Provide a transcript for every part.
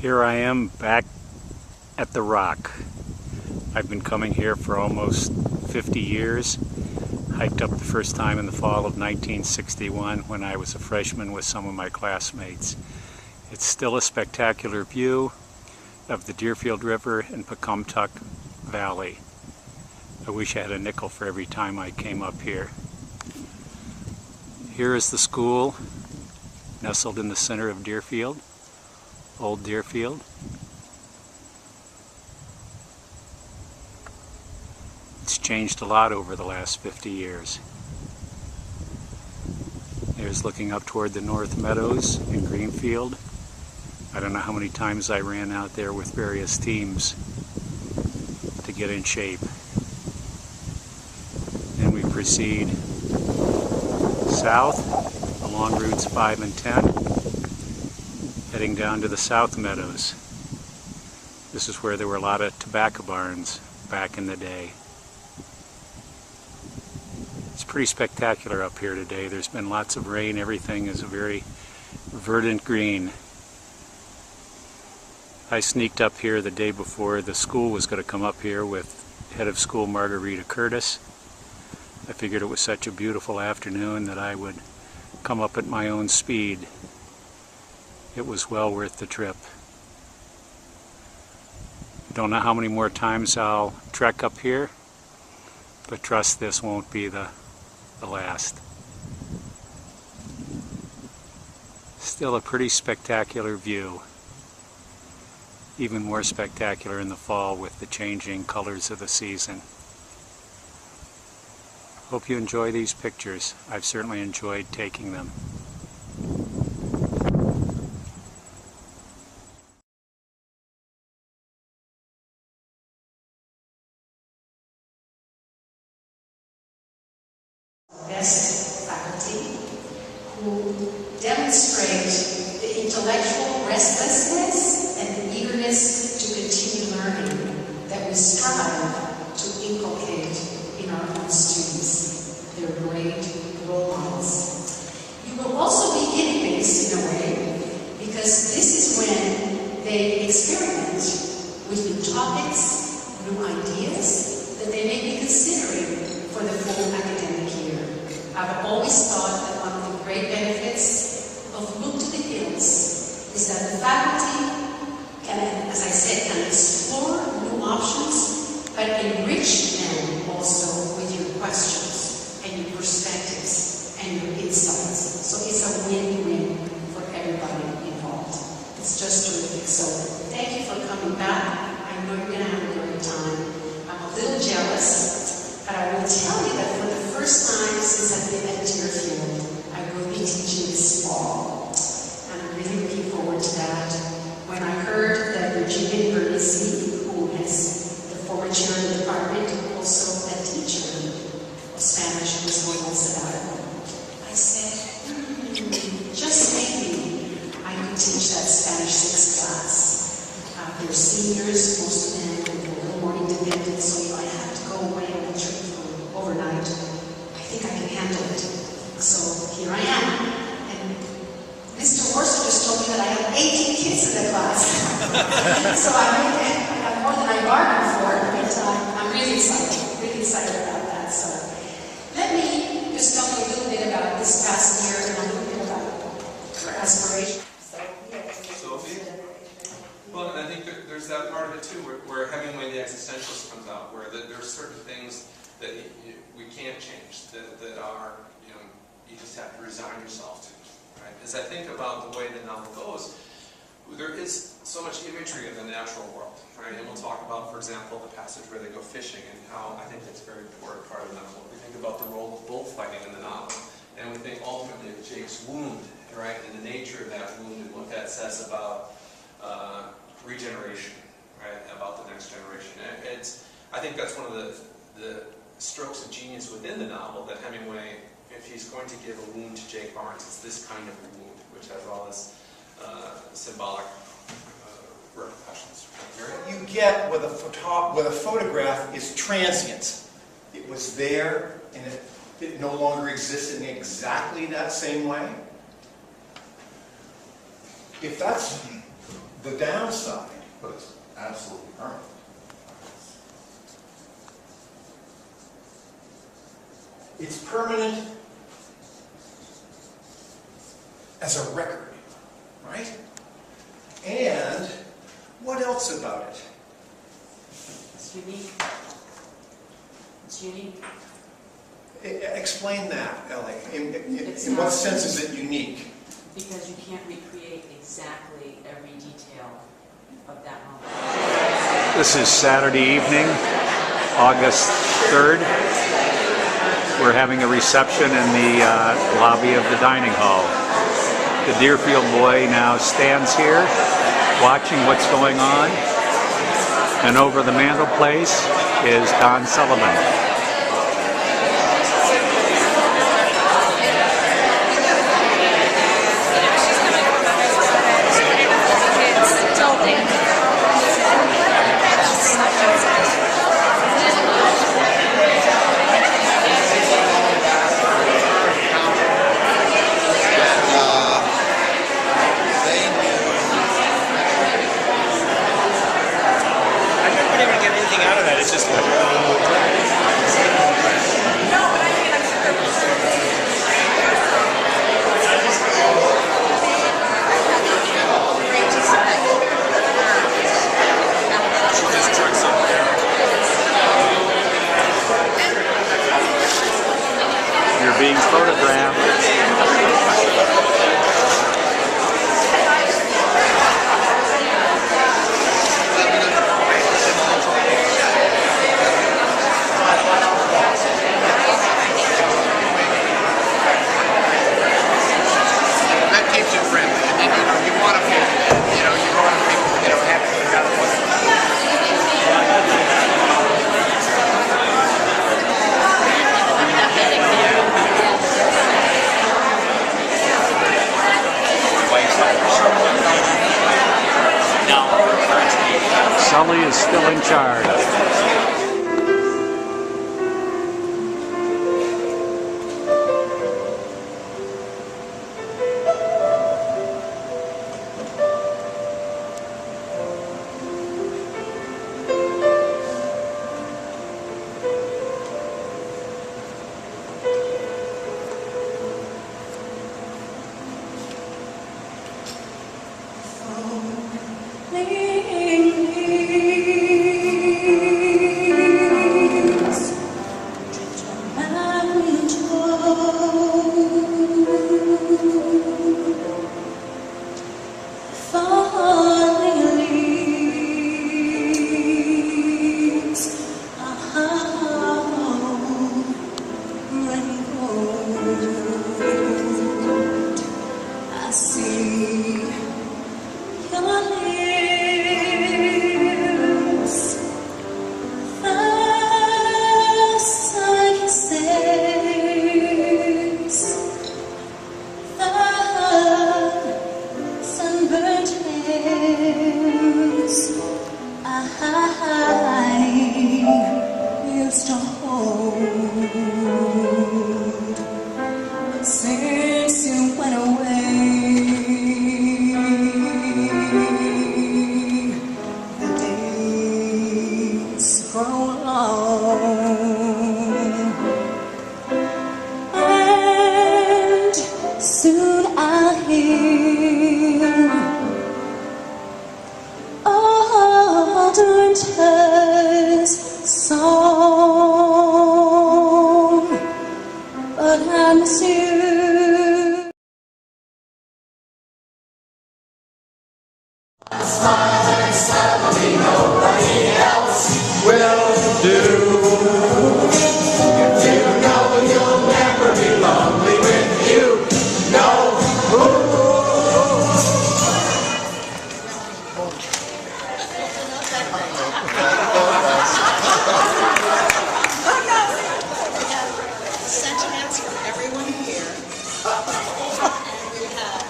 Here I am back at the Rock. I've been coming here for almost 50 years. Hiked up the first time in the fall of 1961 when I was a freshman with some of my classmates. It's still a spectacular view of the Deerfield River and Pecumtuck Valley. I wish I had a nickel for every time I came up here. Here is the school, nestled in the center of Deerfield, Old Deerfield. It's changed a lot over the last 50 years. There's looking up toward the North Meadows in Greenfield. I don't know how many times I ran out there with various teams to get in shape. Then we proceed south along routes 5 and 10, heading down to the South Meadows. This is where there were a lot of tobacco barns back in the day. It's pretty spectacular up here today. There's been lots of rain. Everything is a very verdant green. I sneaked up here the day before the school was going to come up here with head of school Margarita Curtis. I figured it was such a beautiful afternoon that I would come up at my own speed. It was well worth the trip. Don't know how many more times I'll trek up here, but trust this won't be the last. Still a pretty spectacular view. Even more spectacular in the fall with the changing colors of the season. Hope you enjoy these pictures. I've certainly enjoyed taking them. Best faculty who demonstrate the intellectual restlessness and the eagerness to continue learning that we strive to inculcate in our own students. They're great role models. You will also be guinea pigs in a way, because this is when they experiment with new topics, new ideas that they may be considering for the full academic year. I've always thought that one of the great benefits of Look to the Hills is that the faculty can, as I said, can explore new options, but enrich them also with your questions and your perspectives and your insights. So it's a win-win for everybody involved. It's just terrific. So thank you for coming back. I know you're going to have a great time. I'm a little jealous, but I will tell you that for the first time since I've been at Deerfield, I will be teaching this fall. And I'm really looking forward to that. When I heard that Virginia Bernese, who is the former chair of the department, also a teacher of Spanish, was going on sabbatical, I said, just maybe I could teach that Spanish 6 class. They're seniors, most of them, and they're a little more independent, so if I have to go away on a trip for overnight, I think I can handle it. So here I am. And Mr. Worcester just told me that I have 18 kids in the class. So I have more than I bargained for, but I'm really excited about that. So let me just tell you a little bit about this past year and a little bit about your aspirations. Sophie? Well, and I think there's that part of it too, where Hemingway the Existentialist comes out, where there are certain things that we can't change, that are, you just have to resign yourself to. Right? As I think about the way the novel goes, there is so much imagery of the natural world, right? And we'll talk about, for example, the passage where they go fishing and how I think that's a very important part of the novel. We think about the role of bullfighting in the novel, and we think ultimately of Jake's wound, right? And the nature of that wound and what that says about regeneration, right? About the next generation. And I think that's one of the strokes of genius within the novel, that Hemingway, if he's going to give a wound to Jake Barnes, it's this kind of a wound, which has all this symbolic repercussions. You get with a photograph is transient. It was there, and it no longer exists in exactly that same way. If that's The downside, But it's absolutely permanent. it's permanent as a record, right? And what else about it? It's unique. It's unique. Explain that, Ellie. It's In what not- sense is it unique? Because you can't recreate exactly every detail of that moment. This is Saturday evening, August 3rd. We're having a reception in the lobby of the dining hall. The Deerfield boy now stands here watching what's going on. And over the mantelpiece is Don Sullivan. You're being photographed. That keeps it friendly, and then you want to be, happy together. Sully is still in charge. Since you went away, the days grow long, and soon I'll hear old winter's song, but I miss you. Sentiments from everyone here. And we have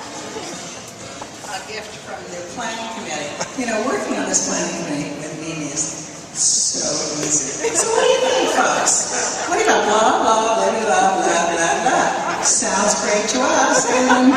a gift from the planning committee. You know, working on this planning committee with me is so easy. So what do you think, folks? What about blah, blah, blah, blah, blah, blah, blah? Sounds great to us. And